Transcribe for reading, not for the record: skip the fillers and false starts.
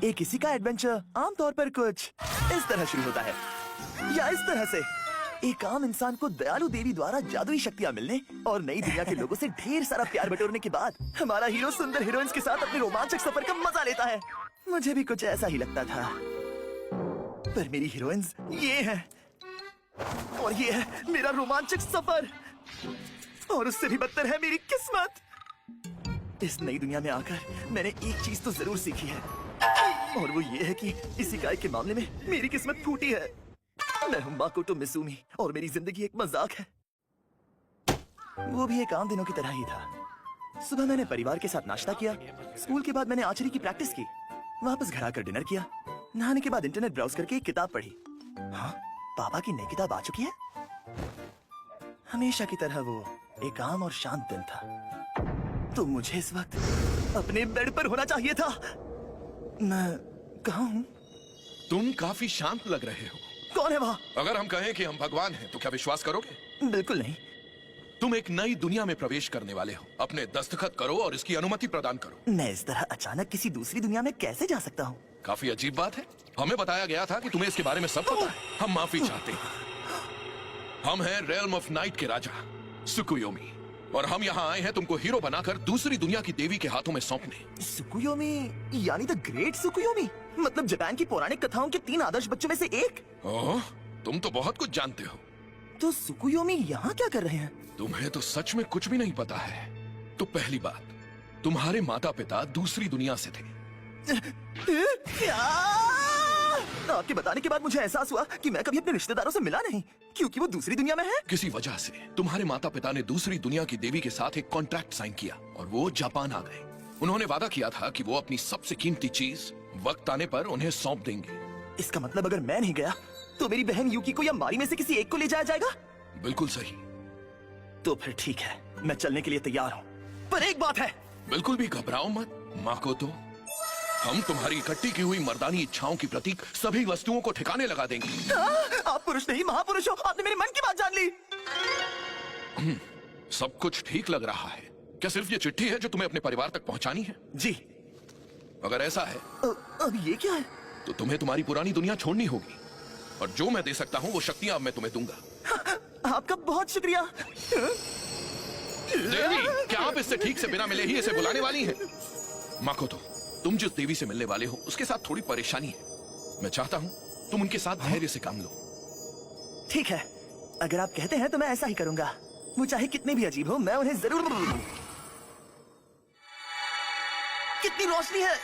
एक किसी का एडवेंचर आमतौर पर कुछ इस तरह शुरू होता है, या इस तरह से। एक आम इंसान को दयालु देवी द्वारा जादुई शक्तियाँ मिलने और नई दुनिया के लोगों से ढेर सारा प्यार बटोरने के बाद हमारा हीरो सुंदर हीरोइंस के साथ अपने रोमांचक सफर का मजा लेता है। मुझे भी कुछ ऐसा ही लगता था, पर मेरी हीरोइंस ये है, और ये है मेरा रोमांचक सफर, और उससे भी बदतर है मेरी किस्मत। इस नई दुनिया में आकर मैंने एक चीज तो जरूर सीखी है, और वो ये है कि इसी गाय के मामले में मेरी किस्मत फूटी है। मैं हूँ माकोटो मिज़ुमी और मेरी जिंदगी एक मजाक है। वो भी एक आम दिनों की तरह ही था। सुबह मैंने परिवार के साथ नाश्ता किया, स्कूल के बाद मैंने आर्चरी की प्रैक्टिस की, वापस घर आकर डिनर किया, नहाने के बाद इंटरनेट ब्राउज करके एक किताब पढ़ी। हाँ, पापा की नई किताब आ चुकी है। हमेशा की तरह वो एक आम और शांत दिन था, तो मुझे इस वक्त अपने बेड पर होना चाहिए था। मैं कहाँ हूँ? तुम काफी शांत लग रहे हो। कौन है वहाँ? अगर हम कहें कि हम भगवान हैं तो क्या विश्वास करोगे? बिल्कुल नहीं। तुम एक नई दुनिया में प्रवेश करने वाले हो। अपने दस्तखत करो और इसकी अनुमति प्रदान करो। मैं इस तरह अचानक किसी दूसरी दुनिया में कैसे जा सकता हूँ? काफी अजीब बात है। हमें बताया गया था कि तुम्हें इसके बारे में सब पता है। हम माफी चाहते हैं। हम हैं रेल्म ऑफ नाइट के राजा सुकुयोमी, और हम यहाँ आए हैं तुमको हीरो बनाकर दूसरी दुनिया की देवी के हाथों में सौंपने। सुकुयोमी यानी द ग्रेट सुकुयोमी, मतलब जापान की पौराणिक कथाओं के 3 आदर्श बच्चों में से एक। ओह, तुम तो बहुत कुछ जानते हो। तो सुकुयोमी यहाँ क्या कर रहे हैं? तुम्हें तो सच में कुछ भी नहीं पता है। तो पहली बात, तुम्हारे माता पिता दूसरी दुनिया से थे। क्या? आपके बताने के बाद मुझे एहसास हुआ कि मैं कभी अपने रिश्तेदारों से मिला नहीं, क्योंकि वो दूसरी दुनिया में है। किसी वजह से तुम्हारे माता पिता ने दूसरी दुनिया की देवी के साथ एक कॉन्ट्रैक्ट साइन किया और वो जापान आ गए। उन्होंने वादा किया था कि वो अपनी सबसे कीमती चीज वक्त आने पर उन्हें सौंप देंगे। इसका मतलब अगर मैं नहीं गया तो मेरी बहन यूकी को या मारी में से किसी एक को ले जाया जाएगा? बिल्कुल सही। तो फिर ठीक है, मैं चलने के लिए तैयार हूँ, पर एक बात है। बिल्कुल भी घबराओ मत माकोतो। हम तुम्हारी इकट्ठी की हुई मर्दानी इच्छाओं की प्रतीक सभी वस्तुओं को ठिकाने लगा देंगे। आप पुरुष नहीं महापुरुष हो, आपने मेरे मन की बात जान ली। सब कुछ ठीक लग रहा है। क्या सिर्फ ये चिट्ठी है जो तुम्हें अपने परिवार तक पहुंचानी है? जी। अगर ऐसा है अब ये क्या है? तो तुम्हें तुम्हारी पुरानी दुनिया छोड़नी होगी, और जो मैं दे सकता हूँ वो शक्तियां अब मैं तुम्हें दूंगा। आपका बहुत शुक्रिया। देवी, क्या आप इससे ठीक से बिना मिले ही इसे बुलाने वाली हैं? माकोतो, तुम जिस देवी से मिलने वाले हो उसके साथ थोड़ी परेशानी है। मैं चाहता हूं तुम उनके साथ धैर्य से काम लो। ठीक है, अगर आप कहते हैं तो मैं ऐसा ही करूंगा। वो चाहे कितने भी अजीब हो, मैं उन्हें जरूर। कितनी रोशनी है!